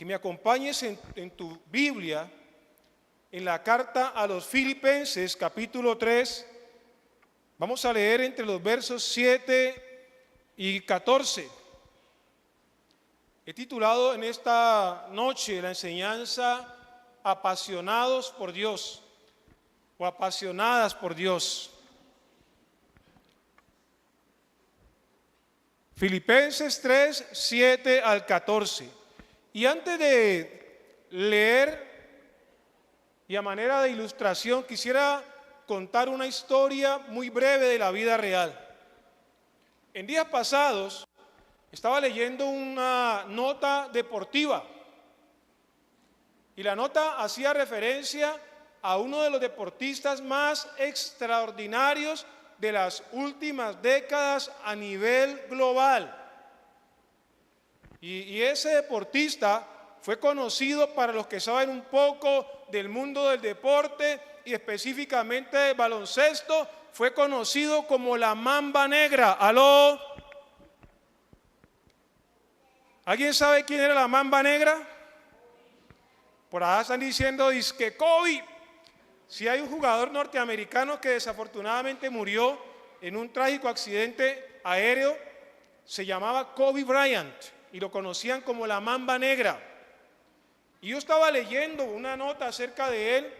me acompañes en tu Biblia, en la carta a los Filipenses, capítulo 3. Vamos a leer entre los versos 7 y 14. He titulado en esta noche la enseñanza Apasionados por Dios o apasionadas por Dios. Filipenses 3, 7 al 14. Y antes de leer y a manera de ilustración quisiera contar una historia muy breve de la vida real. En días pasados estaba leyendo una nota deportiva y la nota hacía referencia a uno de los deportistas más extraordinarios de las últimas décadas a nivel global. Y ese deportista fue conocido, para los que saben un poco del mundo del deporte y específicamente del baloncesto, fue conocido como la Mamba Negra. ¿Aló? ¿Alguien sabe quién era la Mamba Negra? Por allá están diciendo, dizque Kobe. Si hay un jugador norteamericano que desafortunadamente murió en un trágico accidente aéreo, se llamaba Kobe Bryant y lo conocían como la Mamba Negra. Y yo estaba leyendo una nota acerca de él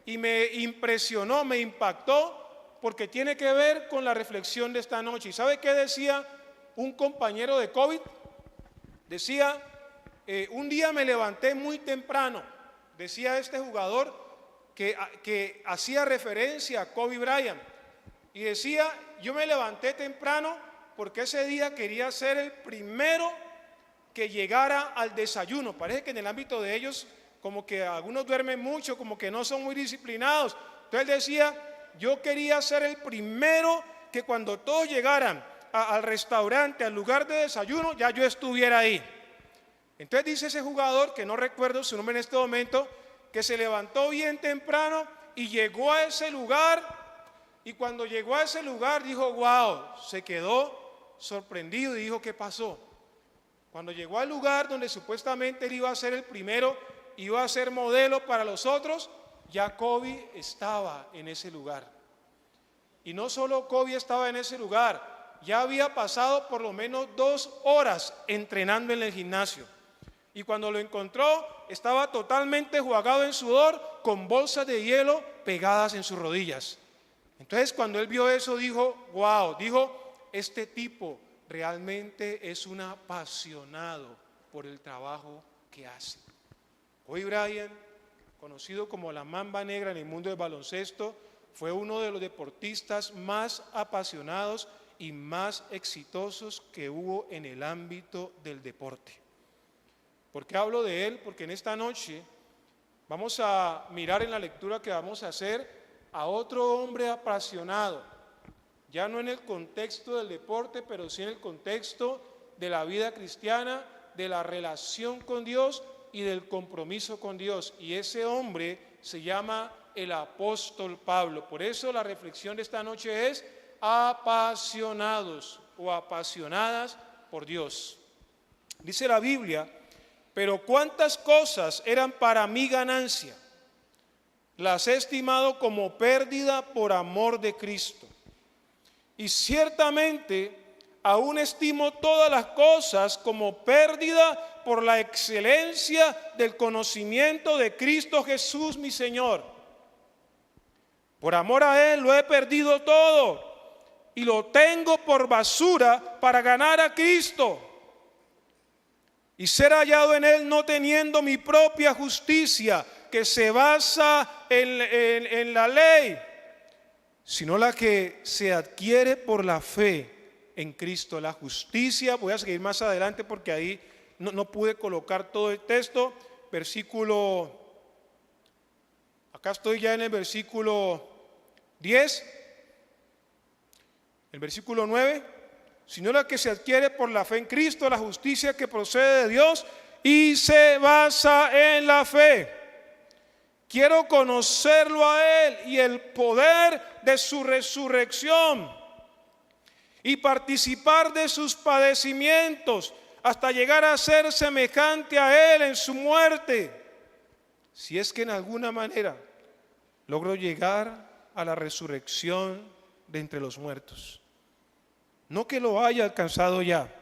y me impresionó, me impactó, porque tiene que ver con la reflexión de esta noche. ¿Y sabe qué decía un compañero de COVID? Decía, un día me levanté muy temprano, decía este jugador, que hacía referencia a Kobe Bryant, y decía, yo me levanté temprano porque ese día quería ser el primero que llegara al desayuno. Parece que en el ámbito de ellos, como que algunos duermen mucho, como que no son muy disciplinados. Entonces él decía, yo quería ser el primero que cuando todos llegaran al restaurante, al lugar de desayuno, ya yo estuviera ahí. Entonces dice ese jugador, que no recuerdo su nombre en este momento, que se levantó bien temprano y llegó a ese lugar, y cuando llegó a ese lugar dijo, wow, se quedó sorprendido y dijo, ¿qué pasó? Cuando llegó al lugar donde supuestamente él iba a ser el primero, iba a ser modelo para los otros, ya Kobe estaba en ese lugar. Y no solo Kobe estaba en ese lugar, ya había pasado por lo menos 2 horas entrenando en el gimnasio. Y cuando lo encontró, estaba totalmente enjuagado en sudor, con bolsas de hielo pegadas en sus rodillas. Entonces, cuando él vio eso, dijo, wow, dijo, este tipo realmente es un apasionado por el trabajo que hace. Kobe Bryant, conocido como la Mamba Negra en el mundo del baloncesto, fue uno de los deportistas más apasionados y más exitosos que hubo en el ámbito del deporte. ¿Por qué hablo de él? Porque en esta noche vamos a mirar en la lectura que vamos a hacer a otro hombre apasionado, ya no en el contexto del deporte, pero sí en el contexto de la vida cristiana, de la relación con Dios y del compromiso con Dios. Y ese hombre se llama el apóstol Pablo. Por eso la reflexión de esta noche es apasionados o apasionadas por Dios. Dice la Biblia, pero cuántas cosas eran para mi ganancia, las he estimado como pérdida por amor de Cristo. Y ciertamente aún estimo todas las cosas como pérdida por la excelencia del conocimiento de Cristo Jesús mi Señor. Por amor a Él lo he perdido todo y lo tengo por basura para ganar a Cristo y ser hallado en Él, no teniendo mi propia justicia que se basa en la ley, sino la que se adquiere por la fe en Cristo. La justicia, voy a seguir más adelante porque ahí no pude colocar todo el texto. Versículo, acá estoy ya en el versículo 10, el versículo 9. Sino la que se adquiere por la fe en Cristo, la justicia que procede de Dios y se basa en la fe. Quiero conocerlo a Él y el poder de su resurrección y participar de sus padecimientos, hasta llegar a ser semejante a Él en su muerte, si es que en alguna manera logro llegar a la resurrección de entre los muertos. No que lo haya alcanzado ya,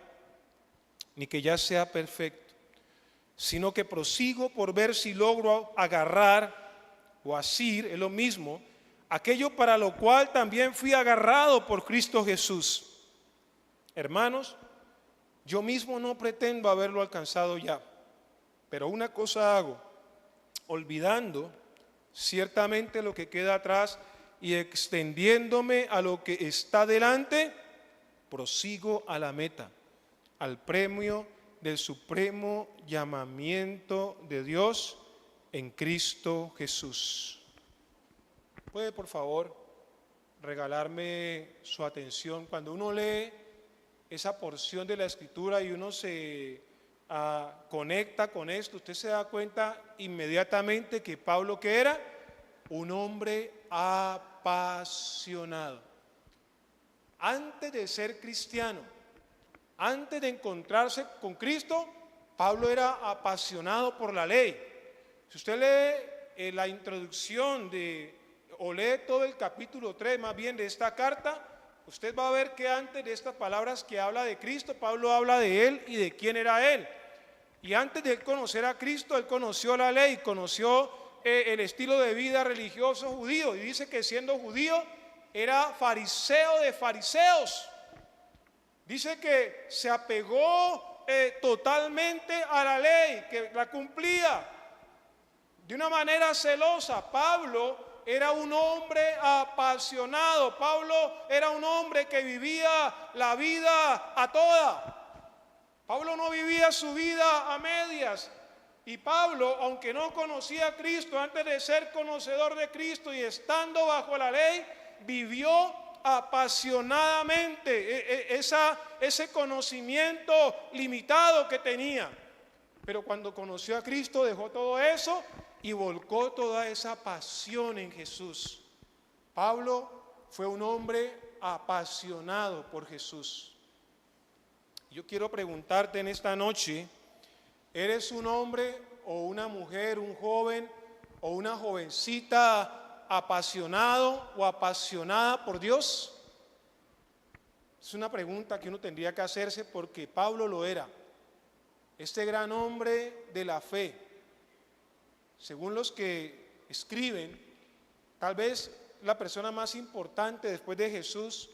ni que ya sea perfecto, sino que prosigo por ver si logro agarrar o asir, es lo mismo, aquello para lo cual también fui agarrado por Cristo Jesús. Hermanos, yo mismo no pretendo haberlo alcanzado ya, pero una cosa hago, olvidando ciertamente lo que queda atrás y extendiéndome a lo que está delante, prosigo a la meta, al premio del supremo llamamiento de Dios en Cristo Jesús. ¿Puede, por favor, regalarme su atención? Cuando uno lee esa porción de la Escritura y uno se conecta con esto, usted se da cuenta inmediatamente que Pablo, ¿qué era? Un hombre apasionado. Antes de ser cristiano, antes de encontrarse con Cristo, Pablo era apasionado por la ley. Si usted lee la introducción o lee todo el capítulo 3 más bien de esta carta, usted va a ver que antes de estas palabras que habla de Cristo, Pablo habla de Él y de quién era Él. Y antes de él conocer a Cristo, él conoció la ley, conoció el estilo de vida religioso judío. Y dice que siendo judío era fariseo de fariseos. Dice que se apegó totalmente a la ley, que la cumplía de una manera celosa. Pablo era un hombre apasionado. Pablo era un hombre que vivía la vida a toda. Pablo no vivía su vida a medias. Y Pablo, aunque no conocía a Cristo, antes de ser conocedor de Cristo y estando bajo la ley, vivió apasionadamente ese conocimiento limitado que tenía. Pero cuando conoció a Cristo, dejó todo eso y volcó toda esa pasión en Jesús. Pablo fue un hombre apasionado por Jesús. Yo quiero preguntarte en esta noche, ¿eres un hombre o una mujer, un joven o una jovencita apasionado o apasionada por Dios? Es una pregunta que uno tendría que hacerse porque Pablo lo era. Este gran hombre de la fe, según los que escriben, tal vez la persona más importante después de Jesús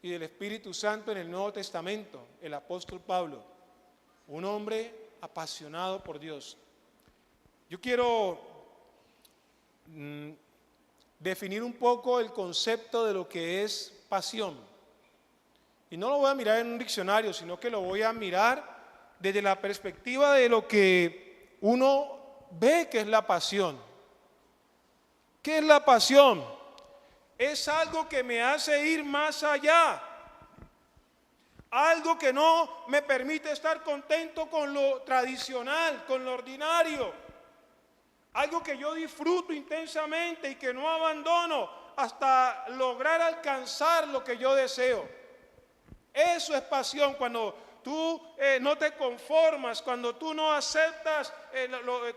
y del Espíritu Santo en el Nuevo Testamento, el apóstol Pablo, un hombre apasionado por Dios. Yo quiero definir un poco el concepto de lo que es pasión. Y no lo voy a mirar en un diccionario, sino que lo voy a mirar desde la perspectiva de lo que uno ve que es la pasión. ¿Qué es la pasión? Es algo que me hace ir más allá, algo que no me permite estar contento con lo tradicional, con lo ordinario, algo que yo disfruto intensamente y que no abandono hasta lograr alcanzar lo que yo deseo. Eso es pasión, cuando tú no te conformas, cuando tú no aceptas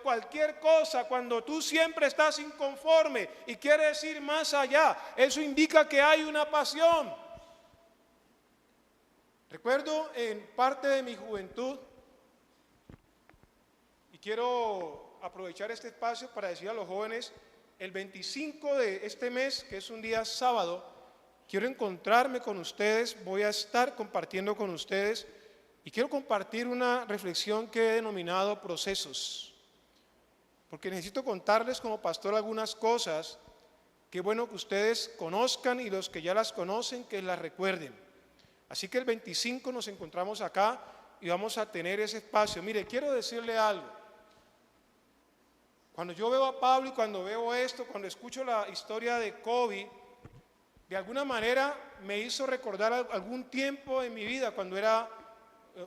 cualquier cosa, cuando tú siempre estás inconforme y quieres ir más allá. Eso indica que hay una pasión. Recuerdo en parte de mi juventud, y quiero aprovechar este espacio para decir a los jóvenes, el 25 de este mes, que es un día sábado, quiero encontrarme con ustedes, voy a estar compartiendo con ustedes y quiero compartir una reflexión que he denominado procesos, porque necesito contarles como pastor algunas cosas que es bueno que ustedes conozcan y los que ya las conocen que las recuerden. Así que el 25 nos encontramos acá y vamos a tener ese espacio. Mire, quiero decirle algo. Cuando yo veo a Pablo y cuando veo esto, cuando escucho la historia de COVID, de alguna manera me hizo recordar algún tiempo en mi vida cuando era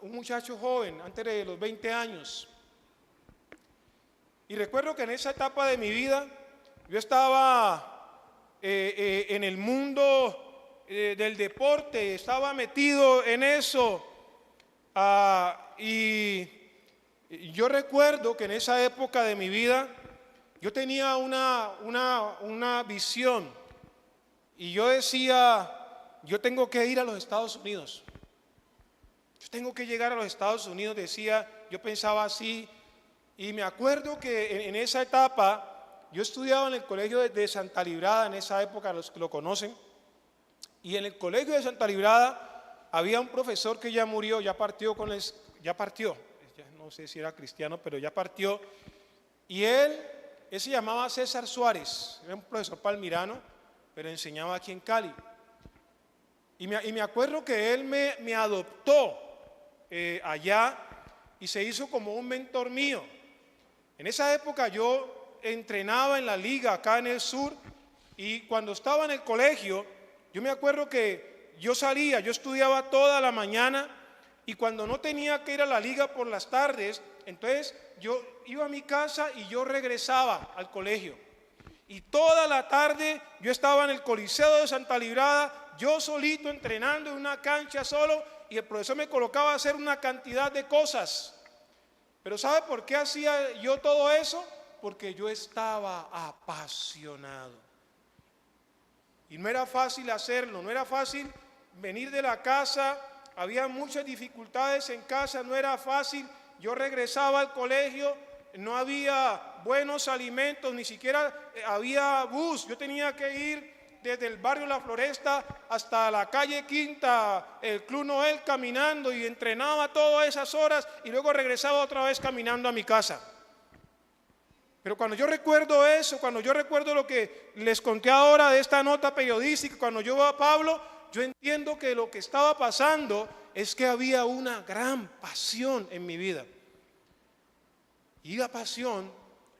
un muchacho joven, antes de los 20 años. Y recuerdo que en esa etapa de mi vida yo estaba en el mundo del deporte, estaba metido en eso. Y yo recuerdo que en esa época de mi vida yo tenía una visión y yo decía, yo tengo que ir a los Estados Unidos. Yo tengo que llegar a los Estados Unidos, decía, yo pensaba así. Y me acuerdo que en esa etapa, yo estudiaba en el colegio de Santa Librada, en esa época, los que lo conocen. Y en el colegio de Santa Librada había un profesor que ya murió, ya partió, ya no sé si era cristiano, pero ya partió. Y él se llamaba César Suárez, era un profesor palmirano, pero enseñaba aquí en Cali. Y me acuerdo que él me adoptó allá y se hizo como un mentor mío. En esa época yo entrenaba en la liga acá en el sur y cuando estaba en el colegio, yo me acuerdo que yo salía, yo estudiaba toda la mañana y cuando no tenía que ir a la liga por las tardes, entonces yo iba a mi casa y yo regresaba al colegio. Y toda la tarde yo estaba en el Coliseo de Santa Librada, yo solito entrenando en una cancha solo y el profesor me colocaba a hacer una cantidad de cosas. Pero ¿sabe por qué hacía yo todo eso? Porque yo estaba apasionado. Y no era fácil hacerlo, no era fácil venir de la casa, había muchas dificultades en casa, no era fácil. Yo regresaba al colegio, no había buenos alimentos, ni siquiera había bus. Yo tenía que ir desde el barrio La Floresta hasta la calle Quinta, el Club Noel, caminando y entrenaba todas esas horas y luego regresaba otra vez caminando a mi casa. Pero cuando yo recuerdo eso, cuando yo recuerdo lo que les conté ahora de esta nota periodística, cuando yo veo a Pablo, yo entiendo que lo que estaba pasando es que había una gran pasión en mi vida. Y la pasión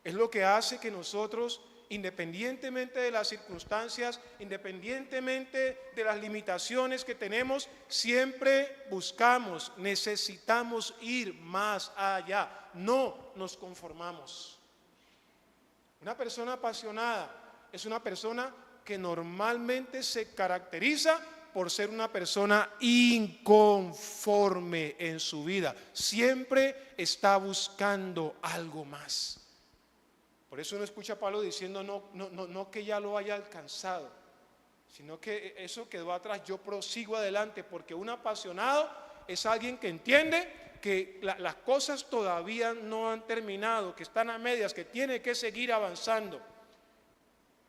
es lo que hace que nosotros, independientemente de las circunstancias, independientemente de las limitaciones que tenemos, siempre buscamos, necesitamos ir más allá, no nos conformamos. Una persona apasionada es una persona que normalmente se caracteriza por ser una persona inconforme en su vida. Siempre está buscando algo más. Por eso uno escucha a Pablo diciendo no que ya lo haya alcanzado, sino que eso quedó atrás, yo prosigo adelante, porque un apasionado es alguien que entiende que las cosas todavía no han terminado, que están a medias, que tiene que seguir avanzando.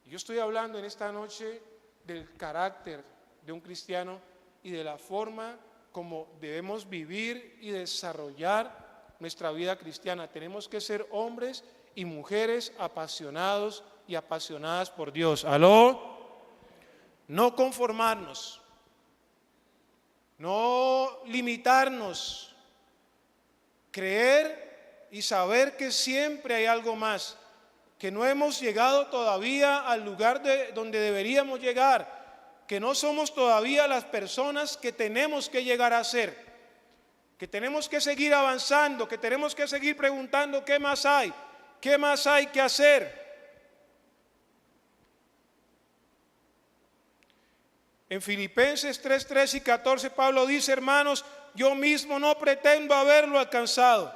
Yo estoy hablando en esta noche del carácter de un cristiano y de la forma como debemos vivir y desarrollar nuestra vida cristiana. Tenemos que ser hombres y mujeres apasionados y apasionadas por Dios. ¿Aló? No conformarnos, no limitarnos, creer y saber que siempre hay algo más, que no hemos llegado todavía al lugar donde deberíamos llegar, que no somos todavía las personas que tenemos que llegar a ser, que tenemos que seguir avanzando, que tenemos que seguir preguntando qué más hay que hacer. En Filipenses 3, 13 y 14 Pablo dice: hermanos, yo mismo no pretendo haberlo alcanzado,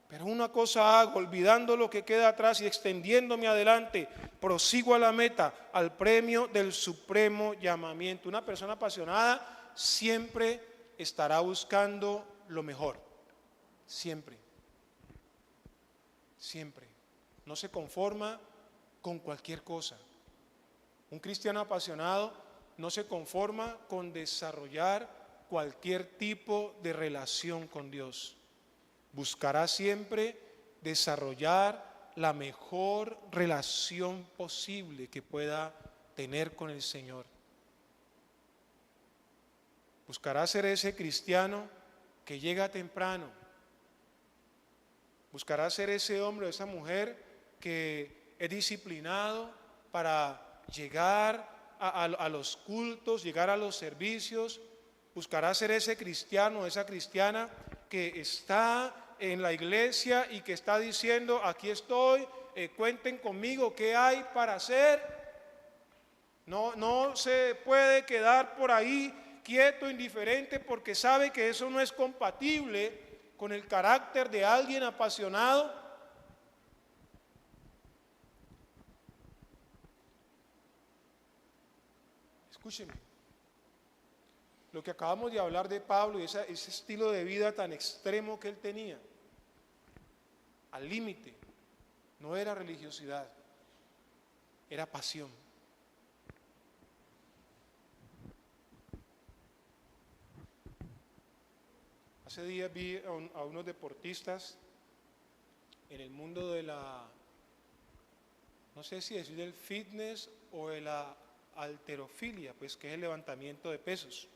pero una cosa hago, olvidando lo que queda atrás y extendiéndome adelante, prosigo a la meta, al premio del supremo llamamiento. Una persona apasionada siempre estará buscando lo mejor, siempre, siempre. No se conforma con cualquier cosa. Un cristiano apasionado no se conforma con desarrollar cualquier tipo de relación con Dios. Buscará siempre desarrollar la mejor relación posible que pueda tener con el Señor. Buscará ser ese cristiano que llega temprano. Buscará ser ese hombre o esa mujer que es disciplinado para llegar a los cultos, llegar a los servicios. Buscará ser ese cristiano o esa cristiana que está en la iglesia y que está diciendo: aquí estoy, cuenten conmigo, ¿qué hay para hacer? No se puede quedar por ahí quieto, indiferente, porque sabe que eso no es compatible con el carácter de alguien apasionado. Escúcheme, lo que acabamos de hablar de Pablo y ese estilo de vida tan extremo que él tenía, al límite, no era religiosidad, era pasión. Hace días vi a unos deportistas en el mundo de no sé si decir del fitness o de la halterofilia, pues que es el levantamiento de pesos.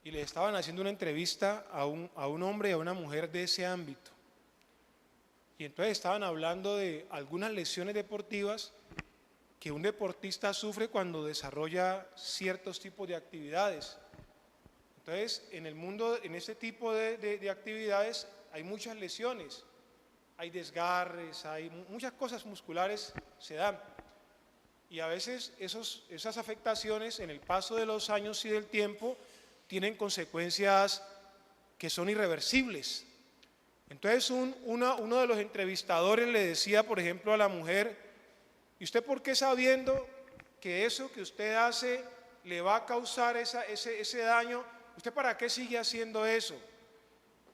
Y le estaban haciendo una entrevista a un hombre y a una mujer de ese ámbito. Y entonces estaban hablando de algunas lesiones deportivas que un deportista sufre cuando desarrolla ciertos tipos de actividades. Entonces, en el mundo, en este tipo de actividades hay muchas lesiones, hay desgarres, hay muchas cosas musculares se dan. Y a veces esas afectaciones en el paso de los años y del tiempo tienen consecuencias que son irreversibles. Entonces uno de los entrevistadores le decía, por ejemplo, a la mujer: ¿y usted por qué, sabiendo que eso que usted hace le va a causar ese daño, usted para qué sigue haciendo eso?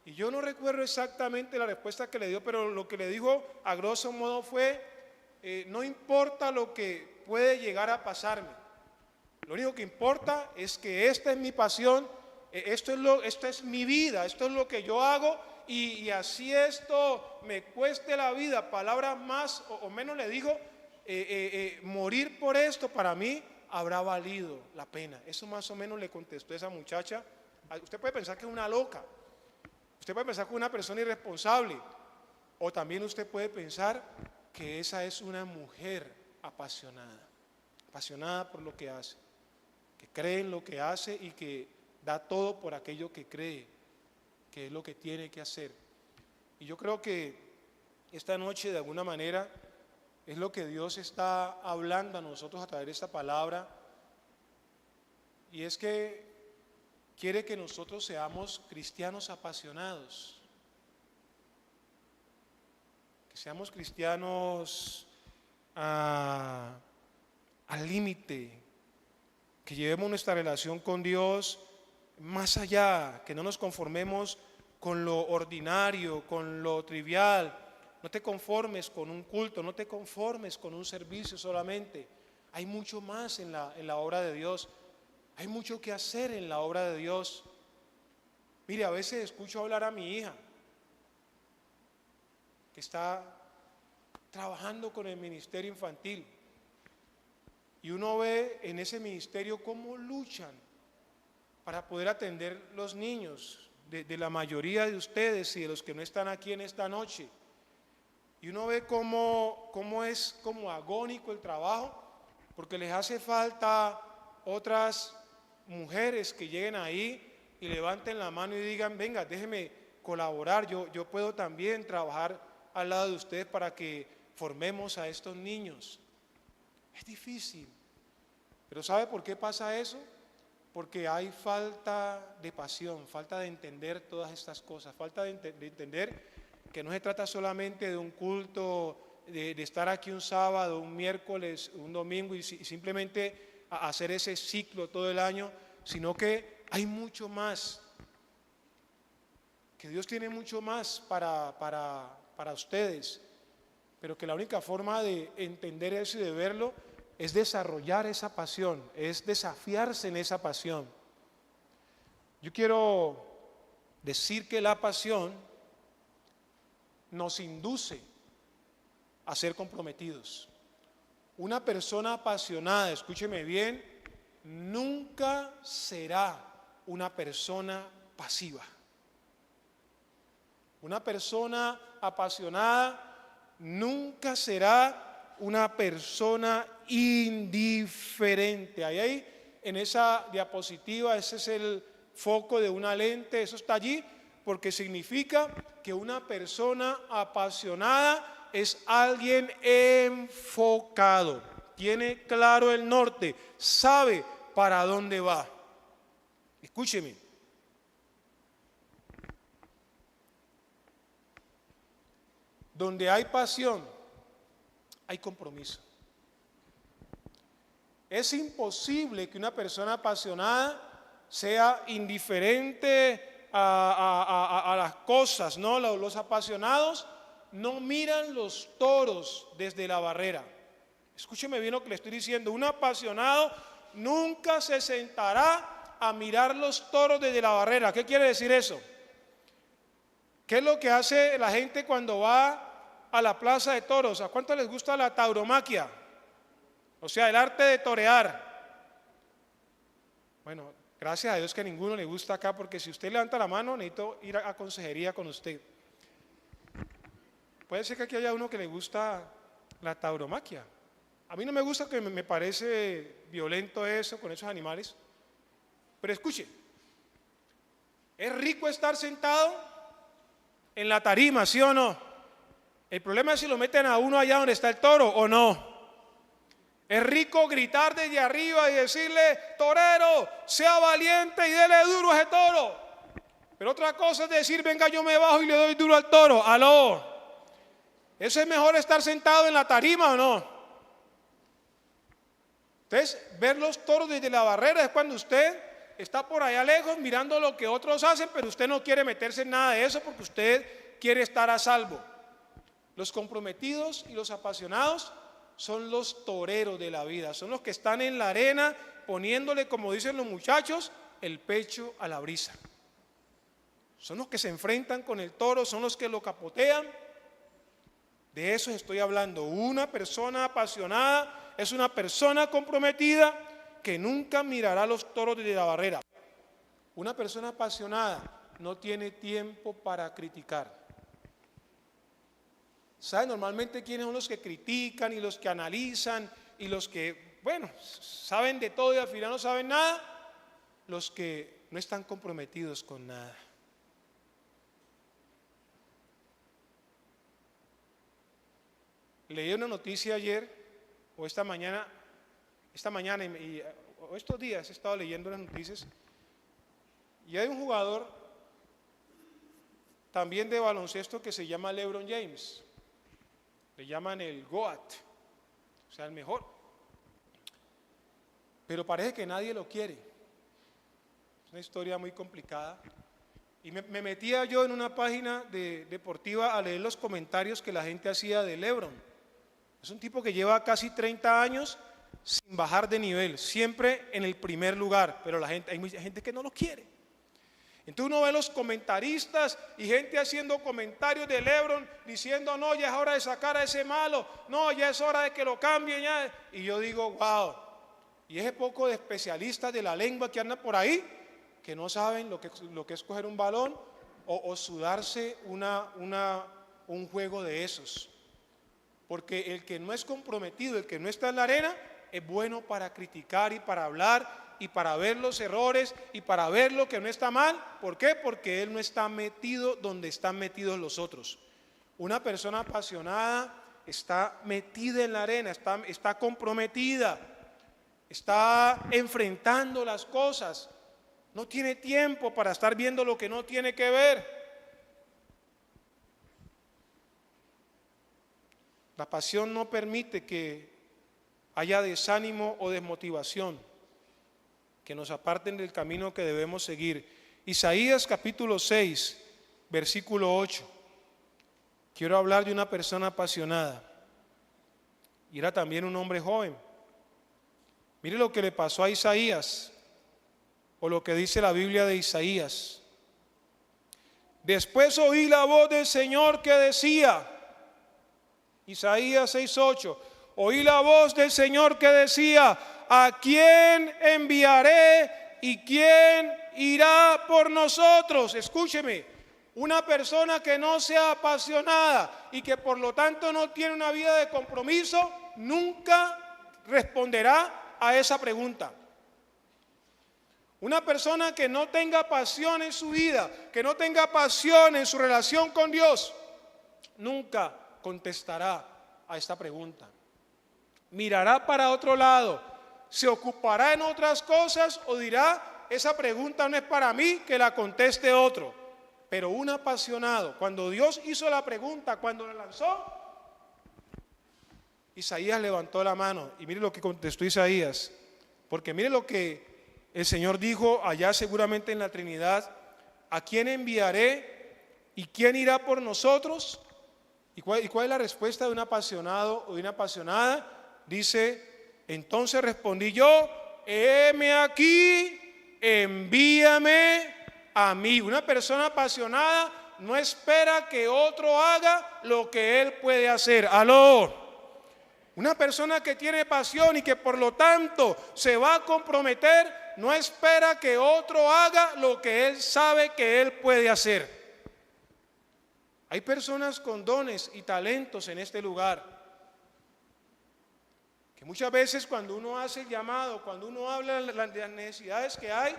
Y yo no recuerdo exactamente la respuesta que le dio, pero lo que le dijo a grosso modo fue: no importa lo que puede llegar a pasarme, lo único que importa es que esta es mi pasión, esto es mi vida, esto es lo que yo hago, y así esto me cueste la vida, palabras más o menos le dijo, morir por esto para mí habrá valido la pena. Eso más o menos le contestó esa muchacha. Usted puede pensar que es una loca, usted puede pensar que es una persona irresponsable, o también usted puede pensar que esa es una mujer apasionada por lo que hace, que cree en lo que hace y que da todo por aquello que cree que es lo que tiene que hacer. Y yo creo que esta noche, de alguna manera, es lo que Dios está hablando a nosotros a través de esta palabra, y es que quiere que nosotros seamos cristianos apasionados, que seamos cristianos al límite, que llevemos nuestra relación con Dios más allá, que no nos conformemos con lo ordinario, con lo trivial. No te conformes con un culto, no te conformes con un servicio solamente. Hay mucho más en la obra de Dios, hay mucho que hacer en la obra de Dios. Mire, a veces escucho hablar a mi hija, que está trabajando con el ministerio infantil, y uno ve en ese ministerio cómo luchan para poder atender los niños de la mayoría de ustedes y de los que no están aquí en esta noche. Y uno ve cómo es como agónico el trabajo, porque les hace falta otras mujeres que lleguen ahí y levanten la mano y digan: venga, déjeme colaborar, yo puedo también trabajar al lado de ustedes para que formemos a estos niños. Es difícil, pero ¿sabe por qué pasa eso? Porque hay falta de pasión, falta de entender todas estas cosas, falta de entender que no se trata solamente de un culto, de estar aquí un sábado, un miércoles, un domingo y simplemente hacer ese ciclo todo el año, sino que hay mucho más, que Dios tiene mucho más para ustedes, pero que la única forma de entender eso y de verlo es desarrollar esa pasión, es desafiarse en esa pasión. Yo quiero decir que la pasión nos induce a ser comprometidos. Una persona apasionada, escúcheme bien, nunca será una persona pasiva. Una persona apasionada nunca será una persona indiferente. Ahí en esa diapositiva, ese es el foco de una lente, eso está allí porque significa que una persona apasionada es alguien enfocado, tiene claro el norte, sabe para dónde va. Escúcheme. Donde hay pasión, hay compromiso. Es imposible que una persona apasionada sea indiferente a las cosas, ¿no? Los apasionados no miran los toros desde la barrera. Escúcheme bien lo que le estoy diciendo. Un apasionado nunca se sentará a mirar los toros desde la barrera. ¿Qué quiere decir eso? ¿Qué es lo que hace la gente cuando va a la plaza de toros? ¿A cuánto les gusta la tauromaquia? O sea, el arte de torear. Bueno, gracias a Dios que a ninguno le gusta acá, porque si usted levanta la mano, necesito ir a consejería con usted. Puede ser que aquí haya uno que le gusta la tauromaquia. A mí no me gusta, que me parece violento eso con esos animales. Pero escuche, es rico estar sentado en la tarima, ¿sí o no? El problema es si lo meten a uno allá donde está el toro o no. Es rico gritar desde arriba y decirle: torero, sea valiente y dele duro a ese toro. Pero otra cosa es decir: venga, yo me bajo y le doy duro al toro. Aló. ¿Eso es mejor estar sentado en la tarima o no? Entonces, ver los toros desde la barrera es cuando usted está por allá lejos mirando lo que otros hacen, pero usted no quiere meterse en nada de eso porque usted quiere estar a salvo. Los comprometidos y los apasionados son los toreros de la vida, son los que están en la arena poniéndole, como dicen los muchachos, el pecho a la brisa. Son los que se enfrentan con el toro, son los que lo capotean. De eso estoy hablando. Una persona apasionada es una persona comprometida que nunca mirará los toros desde la barrera. Una persona apasionada no tiene tiempo para criticar. ¿Saben normalmente quiénes son los que critican y los que analizan y los que, bueno, saben de todo y al final no saben nada? Los que no están comprometidos con nada. Leí una noticia ayer o esta mañana o estos días he estado leyendo las noticias y hay un jugador también de baloncesto que se llama LeBron James. Le llaman el GOAT, o sea, el mejor. Pero parece que nadie lo quiere. Es una historia muy complicada. Y me metía yo en una página deportiva a leer los comentarios que la gente hacía de LeBron. Es un tipo que lleva casi 30 años sin bajar de nivel, siempre en el primer lugar, pero hay mucha gente que no lo quiere. Entonces uno ve los comentaristas y gente haciendo comentarios de LeBron diciendo: no, ya es hora de sacar a ese malo, no, ya es hora de que lo cambien ya. Y yo digo: wow. Y ese poco de especialistas de la lengua que andan por ahí, que no saben lo que es coger un balón o sudarse un juego de esos. Porque el que no es comprometido, el que no está en la arena, es bueno para criticar y para hablar y para ver los errores y para ver lo que no está mal. ¿Por qué? Porque él no está metido donde están metidos los otros. Una persona apasionada está metida en la arena, está comprometida, está enfrentando las cosas. No tiene tiempo para estar viendo lo que no tiene que ver. La pasión no permite que haya desánimo o desmotivación que nos aparten del camino que debemos seguir. Isaías capítulo 6, versículo 8. Quiero hablar de una persona apasionada. Y era también un hombre joven. Mire lo que le pasó a Isaías, o lo que dice la Biblia de Isaías. Después oí la voz del Señor que decía, Isaías 6:8, oí la voz del Señor que decía: ¿a quién enviaré y quién irá por nosotros? Escúcheme, una persona que no sea apasionada y que por lo tanto no tiene una vida de compromiso, nunca responderá a esa pregunta. Una persona que no tenga pasión en su vida, que no tenga pasión en su relación con Dios, nunca contestará a esta pregunta. Mirará para otro lado, ¿Se ocupará en otras cosas o dirá, esa pregunta no es para mí, que la conteste otro? Pero un apasionado, cuando Dios hizo la pregunta, cuando la lanzó, Isaías levantó la mano y mire lo que contestó Isaías, porque mire lo que el Señor dijo allá seguramente en la Trinidad: ¿a quién enviaré y quién irá por nosotros? ¿Y cuál es la respuesta de un apasionado o de una apasionada? Dice: entonces respondí yo, heme aquí, envíame a mí. Una persona apasionada no espera que otro haga lo que él puede hacer. Aló. Una persona que tiene pasión y que por lo tanto se va a comprometer, no espera que otro haga lo que él sabe que él puede hacer. Hay personas con dones y talentos en este lugar, que muchas veces cuando uno hace el llamado, cuando uno habla de las necesidades que hay,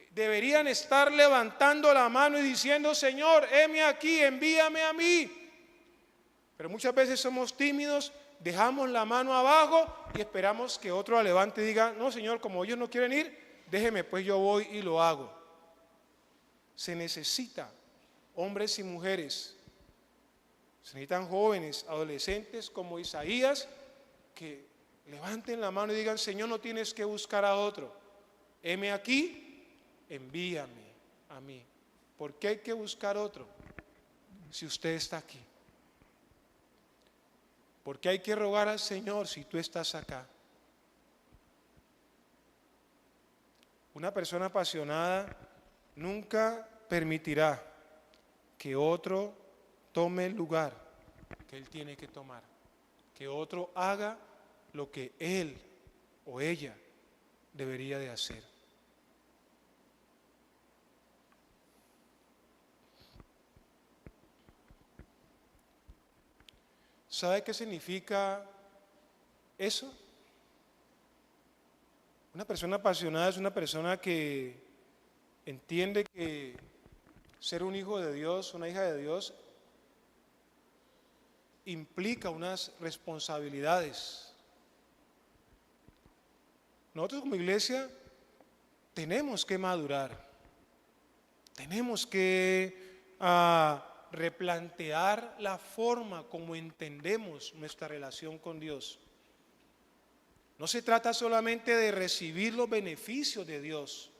deberían estar levantando la mano y diciendo: Señor, heme aquí, envíame a mí. Pero muchas veces somos tímidos, dejamos la mano abajo y esperamos que otro la levante y diga: no, Señor, como ellos no quieren ir, déjeme, pues yo voy y lo hago. Se necesita hombres y mujeres, se necesitan jóvenes, adolescentes como Isaías, que levanten la mano y digan: Señor, no tienes que buscar a otro, heme aquí, envíame a mí. ¿Por qué hay que buscar otro si usted está aquí? ¿Por qué hay que rogar al Señor si tú estás acá? Una persona apasionada nunca permitirá que otro tome el lugar que él tiene que tomar, que otro haga lo que él o ella debería de hacer. ¿Sabe qué significa eso? Una persona apasionada es una persona que entiende que ser un hijo de Dios, una hija de Dios, implica unas responsabilidades. Nosotros como iglesia tenemos que madurar, tenemos que replantear la forma como entendemos nuestra relación con Dios. No se trata solamente de recibir los beneficios de Dios,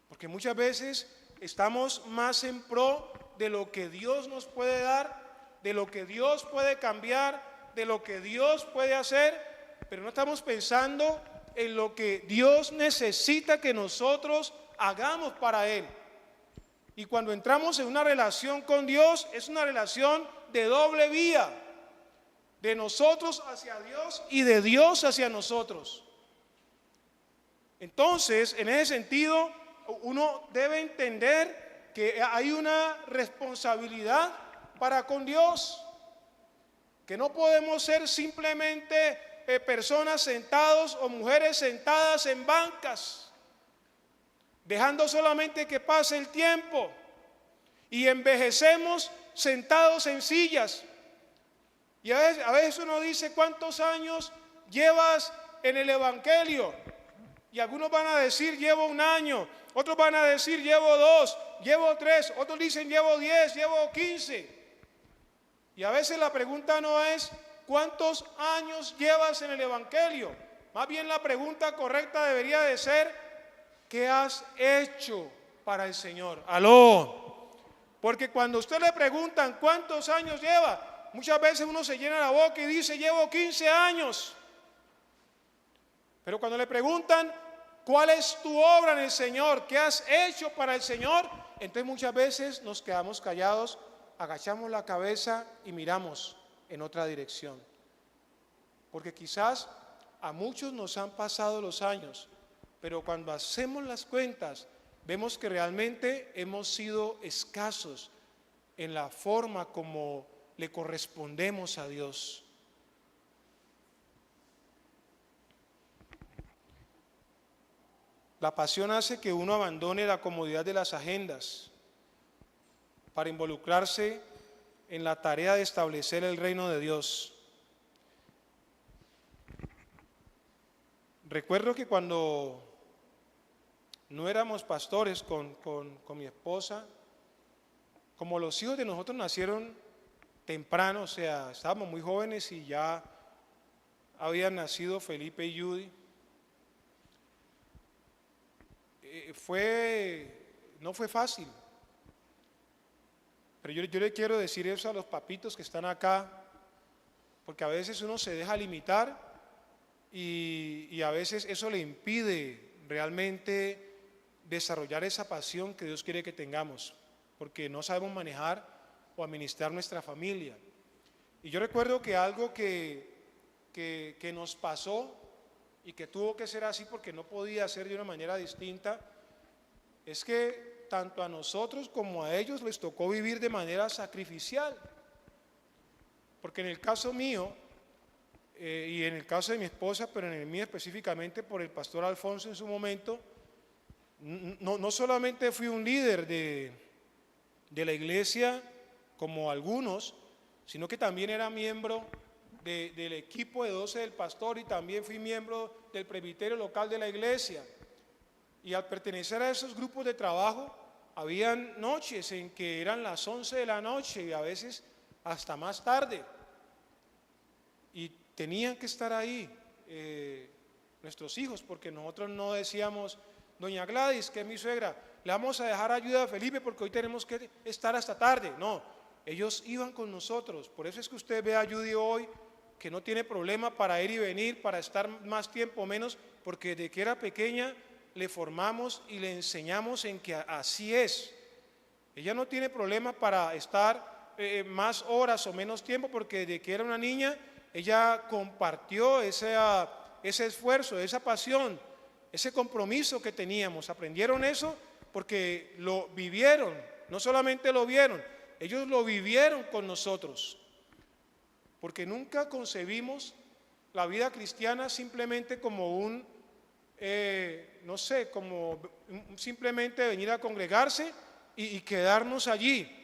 porque muchas veces estamos más en pro de lo que Dios nos puede dar, de lo que Dios puede cambiar, de lo que Dios puede hacer, pero no estamos pensando en lo que Dios necesita que nosotros hagamos para Él. Y cuando entramos en una relación con Dios, es una relación de doble vía, de nosotros hacia Dios y de Dios hacia nosotros. Entonces, en ese sentido, uno debe entender que hay una responsabilidad para con Dios, que no podemos ser simplemente personas sentados o mujeres sentadas en bancas, dejando solamente que pase el tiempo y envejecemos sentados en sillas. Y a veces uno dice: ¿cuántos años llevas en el Evangelio? Y algunos van a decir: llevo 1 año, otros van a decir: llevo 2, llevo 3, otros dicen: llevo 10, llevo 15. Y a veces la pregunta no es ¿cuántos años llevas en el Evangelio? Más bien la pregunta correcta debería de ser: ¿qué has hecho para el Señor? Aló. Porque cuando a usted le preguntan ¿cuántos años lleva?, muchas veces uno se llena la boca y dice: llevo 15 años. Pero cuando le preguntan ¿cuál es tu obra en el Señor? ¿Qué has hecho para el Señor? Entonces muchas veces nos quedamos callados, agachamos la cabeza y miramos en otra dirección. Porque quizás a muchos nos han pasado los años, pero cuando hacemos las cuentas, vemos que realmente hemos sido escasos en la forma como le correspondemos a Dios. La pasión hace que uno abandone la comodidad de las agendas para involucrarse en la tarea de establecer el reino de Dios. Recuerdo que cuando no éramos pastores con mi esposa, como los hijos de nosotros nacieron temprano, o sea, estábamos muy jóvenes y ya habían nacido Felipe y Judy, no fue fácil. Pero yo le quiero decir eso a los papitos que están acá, porque a veces uno se deja limitar y a veces eso le impide realmente desarrollar esa pasión que Dios quiere que tengamos, porque no sabemos manejar o administrar nuestra familia. Y yo recuerdo que algo que nos pasó y que tuvo que ser así porque no podía ser de una manera distinta, es que tanto a nosotros como a ellos les tocó vivir de manera sacrificial. Porque en el caso mío, y en el caso de mi esposa, pero en el mío específicamente por el pastor Alfonso en su momento, no solamente fui un líder de la iglesia como algunos, sino que también era miembro del equipo de 12 del pastor y también fui miembro del presbiterio local de la iglesia. Y al pertenecer a esos grupos de trabajo, habían noches en que eran las 11 de la noche y a veces hasta más tarde. Y tenían que estar ahí nuestros hijos, porque nosotros no decíamos, doña Gladys, que es mi suegra, le vamos a dejar ayuda a Felipe porque hoy tenemos que estar hasta tarde. No, ellos iban con nosotros. Por eso es que usted ve a Judy hoy, que no tiene problema para ir y venir, para estar más tiempo o menos, porque desde que era pequeña le formamos y le enseñamos en que así es. Ella no tiene problema para estar más horas o menos tiempo, porque desde que era una niña ella compartió ese esfuerzo, esa pasión, ese compromiso que teníamos. Aprendieron eso porque lo vivieron, no solamente lo vieron, ellos lo vivieron con nosotros, porque nunca concebimos la vida cristiana simplemente como como simplemente venir a congregarse y quedarnos allí.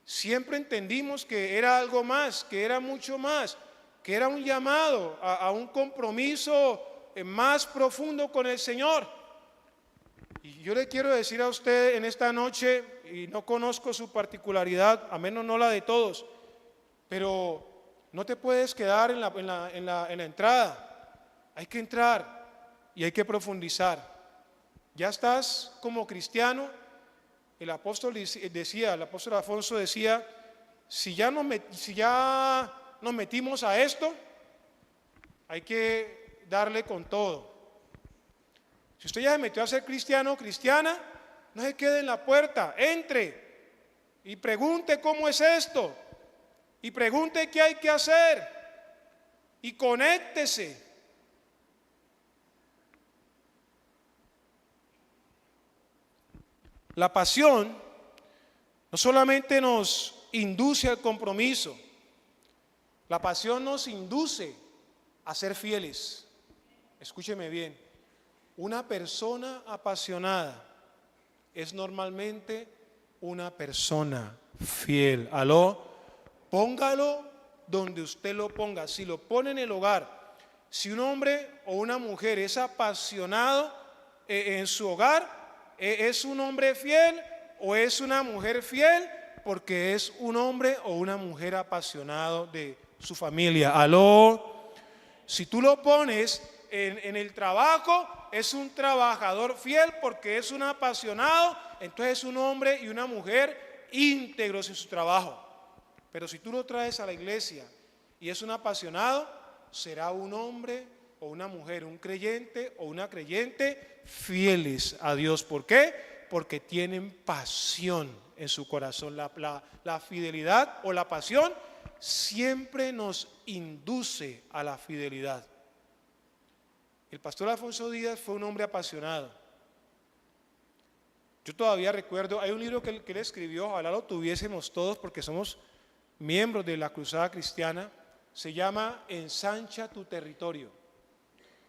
Siempre entendimos que era algo más, que era mucho más, que era un llamado a un compromiso más profundo con el Señor. Y yo le quiero decir a usted en esta noche, y no conozco su particularidad, a menos no la de todos, pero no te puedes quedar en la entrada. Hay que entrar y hay que profundizar. Ya estás como cristiano. El apóstol Alfonso decía, si ya nos metimos a esto, hay que darle con todo. Si usted ya se metió a ser cristiano o cristiana, no se quede en la puerta, entre y pregunte cómo es esto, y pregunte qué hay que hacer, y conéctese. La pasión no solamente nos induce al compromiso, la pasión nos induce a ser fieles. Escúcheme bien, una persona apasionada es normalmente una persona fiel. Aló, póngalo donde usted lo ponga. Si lo pone en el hogar, si un hombre o una mujer es apasionado en su hogar, ¿es un hombre fiel o es una mujer fiel? Porque es un hombre o una mujer apasionado de su familia. Aló, si tú lo pones en el trabajo, es un trabajador fiel porque es un apasionado, entonces es un hombre y una mujer íntegros en su trabajo. Pero si tú lo traes a la iglesia y es un apasionado, será un hombre o una mujer, un creyente o una creyente fieles a Dios. ¿Por qué? Porque tienen pasión en su corazón. La fidelidad o la pasión siempre nos induce a la fidelidad. El pastor Alfonso Díaz fue un hombre apasionado. Yo todavía recuerdo, hay un libro que él escribió, ojalá lo tuviésemos todos porque somos miembros de la Cruzada Cristiana, se llama Ensancha tu territorio.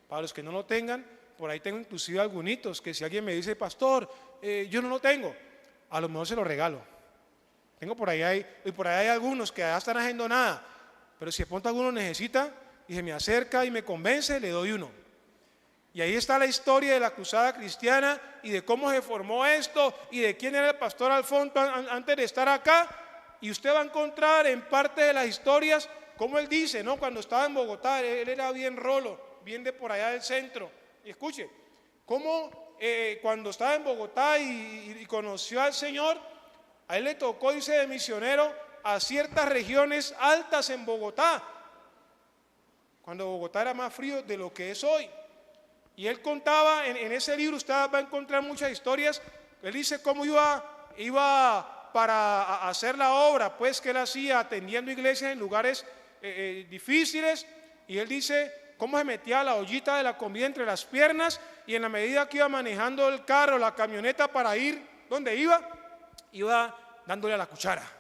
Para los que no lo tengan, por ahí tengo inclusive algunos que si alguien me dice, pastor, yo no lo tengo, a lo mejor se lo regalo. Tengo por ahí hay algunos que ya están haciendo nada, pero si de pronto alguno necesita y se me acerca y me convence, le doy uno. Y ahí está la historia de la cruzada cristiana y de cómo se formó esto y de quién era el pastor Alfonso antes de estar acá. Y usted va a encontrar en parte de las historias, como él dice, ¿no? Cuando estaba en Bogotá, él era bien rolo, bien de por allá del centro. Y escuche, cómo cuando estaba en Bogotá y conoció al Señor, a él le tocó irse de misionero a ciertas regiones altas en Bogotá, cuando Bogotá era más frío de lo que es hoy. Y él contaba, en ese libro usted va a encontrar muchas historias, él dice cómo iba para hacer la obra, pues que él hacía atendiendo iglesias en lugares difíciles, y él dice cómo se metía la ollita de la comida entre las piernas, y en la medida que iba manejando el carro, la camioneta para ir donde iba dándole a la cuchara.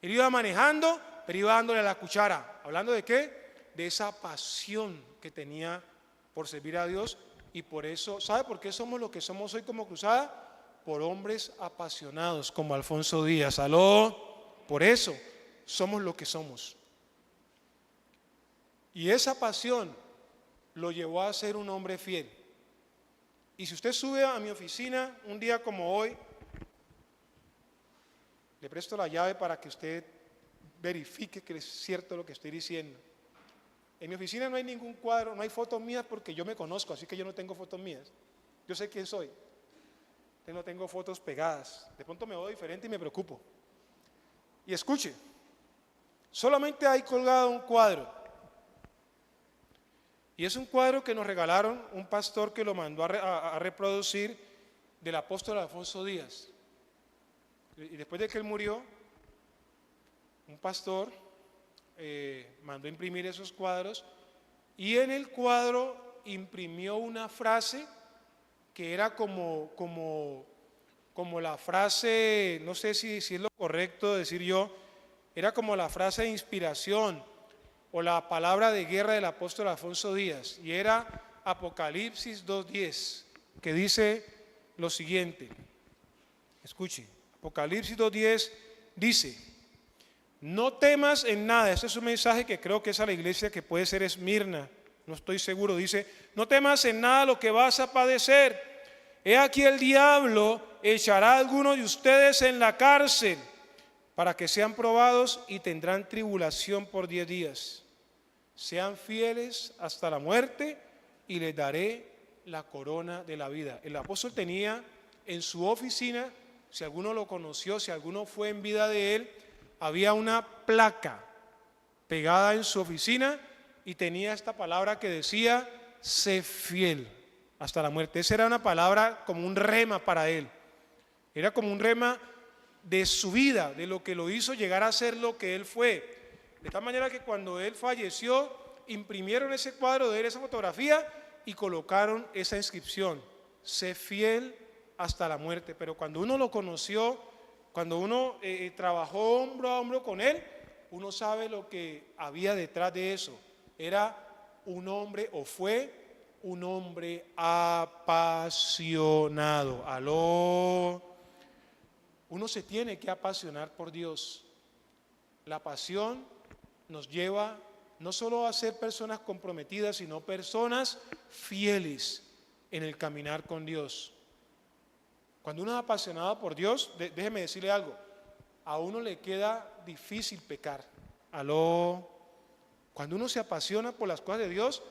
Él iba manejando, pero iba dándole a la cuchara. ¿Hablando de qué? De esa pasión que tenía por servir a Dios. Y por eso, ¿sabe por qué somos lo que somos hoy como Cruzada? Por hombres apasionados como Alfonso Díaz. Aló, por eso somos lo que somos. Y esa pasión lo llevó a ser un hombre fiel. Y si usted sube a mi oficina un día como hoy, le presto la llave para que usted verifique que es cierto lo que estoy diciendo. En mi oficina no hay ningún cuadro, no hay fotos mías porque yo me conozco, así que yo no tengo fotos mías. Yo sé quién soy. Yo no tengo fotos pegadas. De pronto me veo diferente y me preocupo. Y escuche, solamente hay colgado un cuadro. Y es un cuadro que nos regalaron un pastor que lo mandó a reproducir del apóstol Alfonso Díaz. Y después de que él murió, un pastor mandó imprimir esos cuadros, y en el cuadro imprimió una frase que era como la frase, no sé si es lo correcto decir yo, era como la frase de inspiración o la palabra de guerra del apóstol Alfonso Díaz, y era Apocalipsis 2:10, que dice lo siguiente. Escuche, Apocalipsis 2:10 dice: no temas en nada. Este es un mensaje que creo que es a la iglesia que puede ser Esmirna, no estoy seguro. Dice: no temas en nada lo que vas a padecer. He aquí el diablo echará a algunos de ustedes en la cárcel para que sean probados y tendrán tribulación por 10 días. Sean fieles hasta la muerte y les daré la corona de la vida. El apóstol tenía en su oficina, si alguno lo conoció, si alguno fue en vida de él, había una placa pegada en su oficina y tenía esta palabra que decía: sé fiel hasta la muerte. Esa era una palabra como un rema para él. Era como un rema de su vida, de lo que lo hizo llegar a ser lo que él fue. De tal manera que cuando él falleció, imprimieron ese cuadro de él, esa fotografía, y colocaron esa inscripción: sé fiel hasta la muerte. Pero cuando uno lo conoció, cuando uno trabajó hombro a hombro con él, uno sabe lo que había detrás de eso. Era un hombre, o fue un hombre apasionado. Aló. Uno se tiene que apasionar por Dios. La pasión nos lleva no solo a ser personas comprometidas, sino personas fieles en el caminar con Dios. Cuando uno es apasionado por Dios, déjeme decirle algo, a uno le queda difícil pecar. Aló. Cuando uno se apasiona por las cosas de Dios,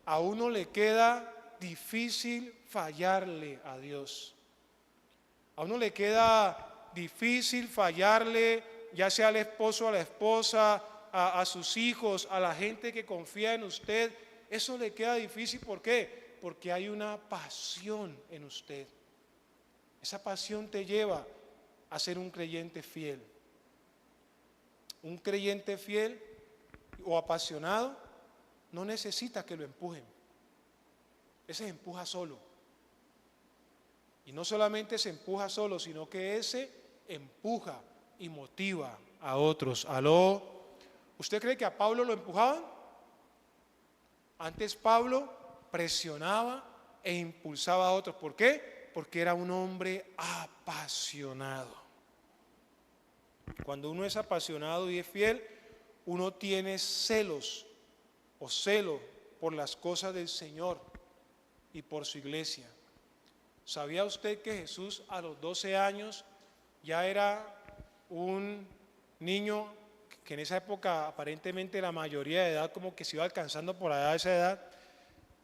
a uno le queda difícil fallarle a Dios. A uno le queda difícil fallarle, ya sea al esposo, a la esposa, a sus hijos, a la gente que confía en usted. Eso le queda difícil. ¿Por qué? Porque hay una pasión en usted. Esa pasión te lleva a ser un creyente fiel. Un creyente fiel o apasionado no necesita que lo empujen. Ese se empuja solo. Y no solamente se empuja solo, sino que ese empuja y motiva a otros. Aló. ¿Usted cree que a Pablo lo empujaban? Antes Pablo presionaba e impulsaba a otros. ¿Por qué? Porque era un hombre apasionado. Cuando uno es apasionado y es fiel, uno tiene celos o celo por las cosas del Señor. y por su iglesia. ¿Sabía usted que Jesús a los 12 años ya era un niño que en esa época aparentemente la mayoría de edad como que se iba alcanzando por allá esa edad,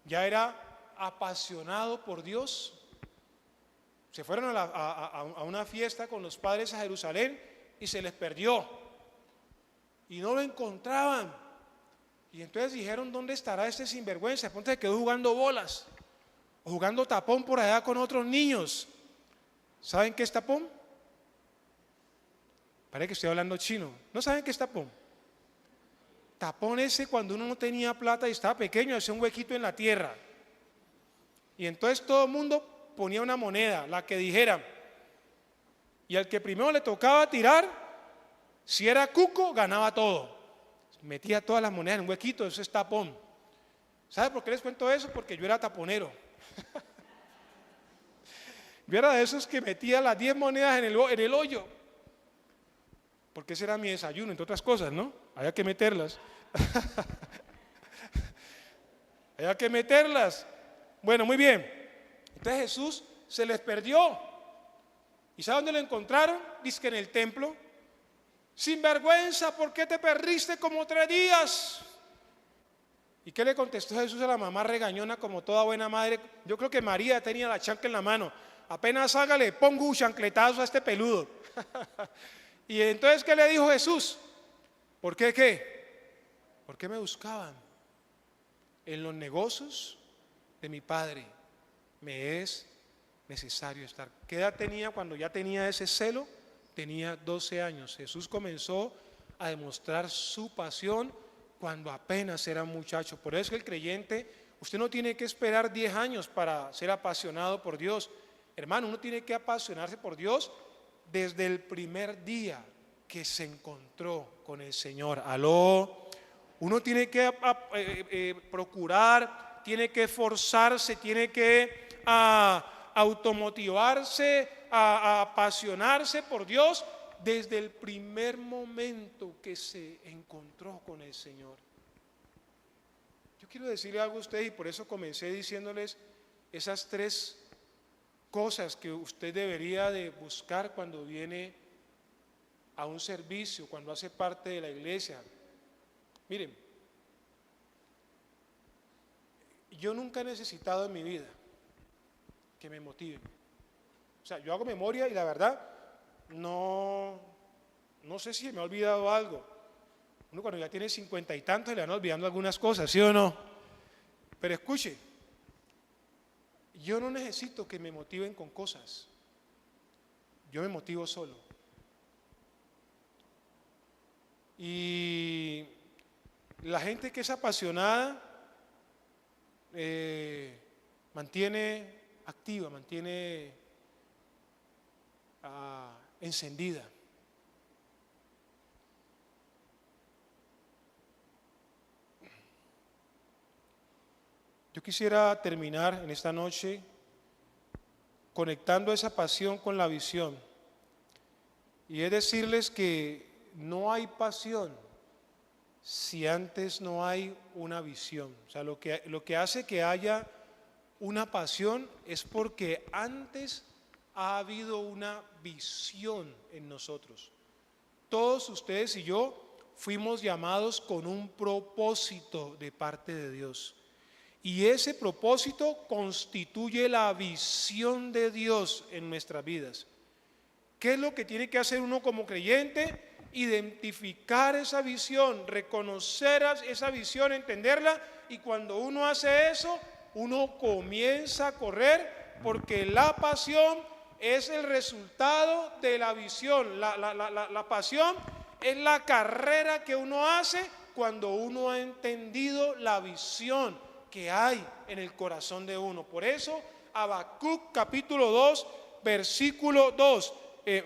ya era apasionado por Dios? Se fueron a una fiesta con los padres a Jerusalén y se les perdió y no lo encontraban, y entonces dijeron: ¿dónde estará este sinvergüenza? De pronto se quedó jugando bolas o jugando tapón por allá con otros niños. ¿Saben qué es tapón? Parece que estoy hablando chino. ¿No saben qué es tapón? Tapón ese cuando uno no tenía plata y estaba pequeño, hacía un huequito en la tierra. Y entonces todo el mundo ponía una moneda, la que dijera. Y al que primero le tocaba tirar, si era cuco, ganaba todo. Metía todas las monedas en un huequito, eso es tapón. ¿Sabe por qué les cuento eso? Porque yo era taponero. Yo era de esos que metía las 10 monedas en el hoyo. Porque ese era mi desayuno, entre otras cosas, ¿no? Había que meterlas. Había que meterlas. Bueno, muy bien. Entonces Jesús se les perdió. ¿Y sabe dónde lo encontraron? Dice que en el templo. Sinvergüenza, ¿por qué te perdiste como 3 días? ¿Y qué le contestó Jesús a la mamá regañona como toda buena madre? Yo creo que María tenía la chancla en la mano. Apenas salga le pongo un chancletazo a este peludo. Y entonces, ¿qué le dijo Jesús? ¿Por qué qué? ¿Por qué me buscaban? En los negocios de mi Padre me es necesario estar. ¿Qué edad tenía cuando ya tenía ese celo? Tenía 12 años. Jesús comenzó a demostrar su pasión cuando apenas era un muchacho. Por eso el creyente, usted no tiene que esperar 10 años para ser apasionado por Dios. Hermano, uno tiene que apasionarse por Dios desde el primer día que se encontró con el Señor. Aló. Uno tiene que procurar, tiene que esforzarse, tiene que automotivarse, a apasionarse por Dios desde el primer momento que se encontró con el Señor. Yo quiero decirle algo a ustedes y por eso comencé diciéndoles esas 3 cosas que usted debería de buscar cuando viene a un servicio, cuando hace parte de la iglesia. Miren, yo nunca he necesitado en mi vida que me motiven. O sea, yo hago memoria y la verdad no sé si me ha olvidado algo. Uno cuando ya tiene 50 y tantos le van olvidando algunas cosas, ¿sí o no? Pero escuche, yo no necesito que me motiven con cosas. Yo me motivo solo. Y la gente que es apasionada mantiene activa, mantiene encendida. Yo quisiera terminar en esta noche conectando esa pasión con la visión. Y es decirles que no hay pasión si antes no hay una visión. O sea, lo que hace que haya una pasión es porque antes ha habido una visión en nosotros. Todos ustedes y yo fuimos llamados con un propósito de parte de Dios. Y ese propósito constituye la visión de Dios en nuestras vidas. ¿Qué es lo que tiene que hacer uno como creyente? Identificar esa visión, reconocer esa visión, entenderla, y cuando uno hace eso, uno comienza a correr, porque la pasión es el resultado de la visión. La pasión es la carrera que uno hace cuando uno ha entendido la visión que hay en el corazón de uno. Por eso, Habacuc capítulo 2, versículo 2.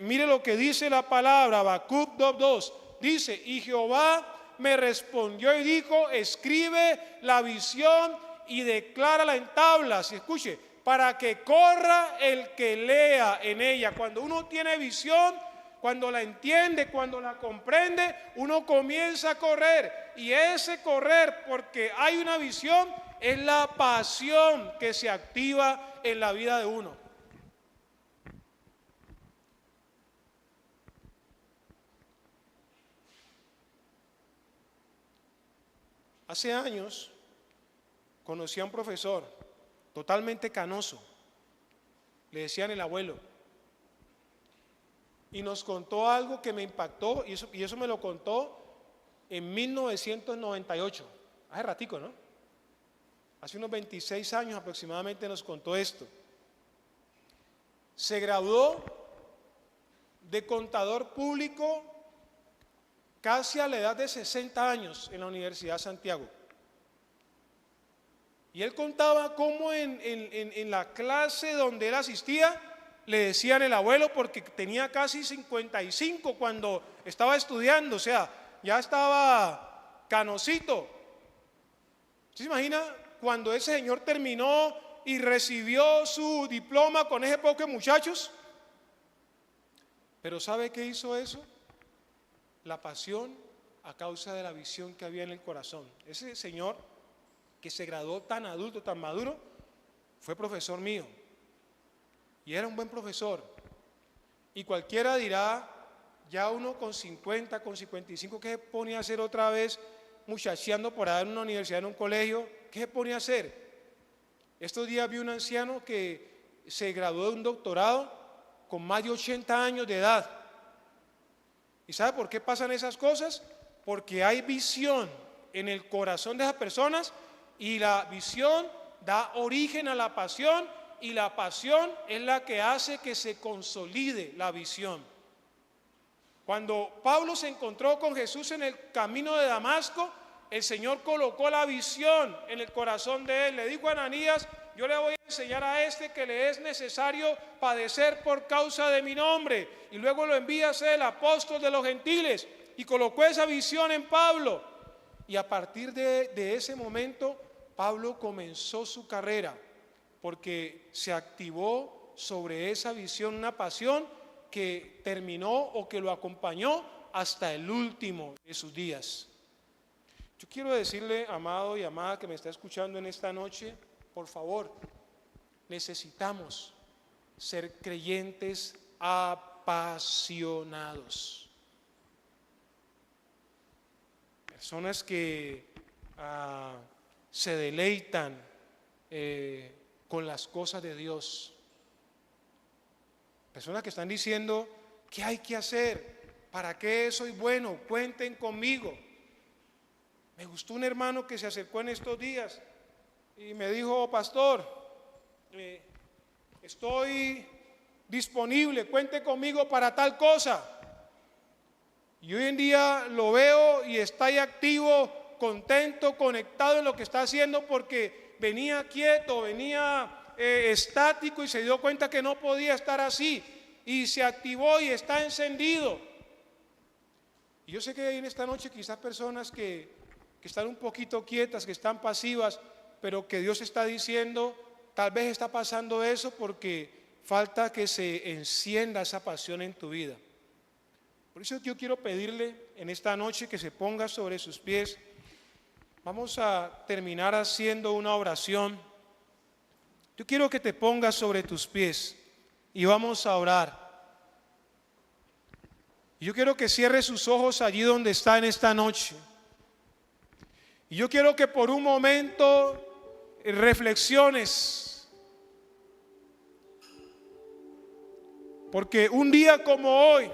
Mire lo que dice la palabra, Habacuc 2:2. Dice: y Jehová me respondió y dijo: escribe la visión y declárala en tablas. Y escuche, para que corra el que lea en ella. Cuando uno tiene visión, cuando la entiende, cuando la comprende, uno comienza a correr. Y ese correr, porque hay una visión, es la pasión que se activa en la vida de uno. Hace años conocí a un profesor totalmente canoso, le decían el abuelo, y nos contó algo que me impactó, y eso me lo contó en 1998, hace ratico, ¿no? Hace unos 26 años aproximadamente nos contó esto. Se graduó de contador público casi a la edad de 60 años en la Universidad de Santiago. Y él contaba cómo en la clase donde él asistía le decían el abuelo porque tenía casi 55 cuando estaba estudiando, o sea, ya estaba canosito. ¿Se imagina cuando ese señor terminó y recibió su diploma con ese poco de muchachos? Pero ¿sabe qué hizo eso? La pasión a causa de la visión que había en el corazón. Ese señor que se graduó tan adulto, tan maduro, fue profesor mío. Y era un buen profesor. Y cualquiera dirá, ya uno con 50, con 55, ¿qué se pone a hacer otra vez muchacheando por ahí en una universidad, en un colegio? ¿Qué se pone a hacer? Estos días vi un anciano que se graduó de un doctorado con más de 80 años de edad. ¿Y sabe por qué pasan esas cosas? Porque hay visión en el corazón de esas personas y la visión da origen a la pasión y la pasión es la que hace que se consolide la visión. Cuando Pablo se encontró con Jesús en el camino de Damasco, el Señor colocó la visión en el corazón de él. Le dijo a Ananías, yo le voy a enseñar a este que le es necesario padecer por causa de mi nombre. Y luego lo envía a ser el apóstol de los gentiles. Y colocó esa visión en Pablo. Y a partir de ese momento, Pablo comenzó su carrera. Porque se activó sobre esa visión una pasión que terminó o que lo acompañó hasta el último de sus días. Yo quiero decirle, amado y amada que me está escuchando en esta noche, por favor, necesitamos ser creyentes apasionados. Personas que se deleitan con las cosas de Dios. Personas que están diciendo, ¿qué hay que hacer? ¿Para qué soy bueno? Cuenten conmigo. Me gustó un hermano que se acercó en estos días y me dijo, pastor, estoy disponible, cuente conmigo para tal cosa. Y hoy en día lo veo y está ahí activo, contento, conectado en lo que está haciendo porque venía quieto, venía estático y se dio cuenta que no podía estar así y se activó y está encendido. Y yo sé que hay en esta noche quizás personas que están un poquito quietas, que están pasivas, pero que Dios está diciendo, tal vez está pasando eso porque falta que se encienda esa pasión en tu vida. Por eso yo quiero pedirle en esta noche que se ponga sobre sus pies. Vamos a terminar haciendo una oración. Yo quiero que te pongas sobre tus pies y vamos a orar. Yo quiero que cierre sus ojos allí donde está en esta noche. Y yo quiero que por un momento reflexiones. Porque un día como hoy,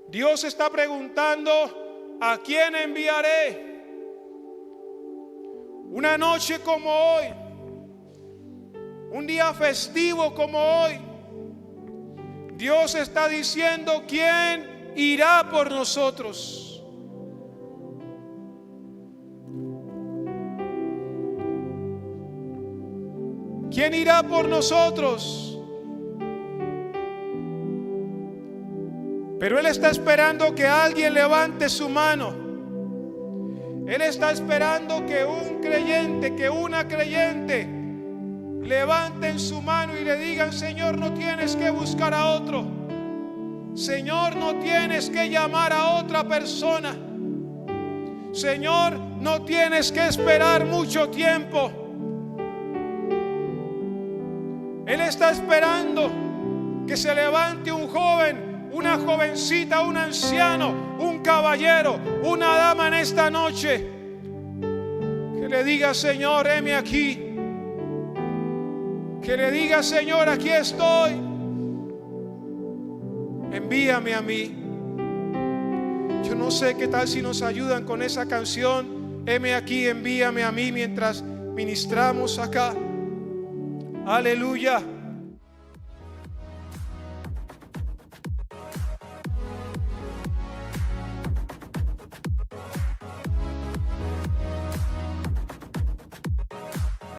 Dios está preguntando, ¿a quién enviaré? Una noche como hoy, un día festivo como hoy, Dios está diciendo, ¿quién irá por nosotros? ¿Quién irá por nosotros? Pero Él está esperando que alguien levante su mano. Él está esperando que un creyente, que una creyente levanten su mano y le digan, Señor, no tienes que buscar a otro. Señor, no tienes que llamar a otra persona. Señor, no tienes que esperar mucho tiempo. Él está esperando que se levante un joven, una jovencita, un anciano, un caballero, una dama en esta noche, que le diga: Señor, heme aquí. Que le diga: Señor, aquí estoy, envíame a mí. Yo no sé qué tal si nos ayudan con esa canción, heme aquí, envíame a mí, mientras ministramos acá. Aleluya.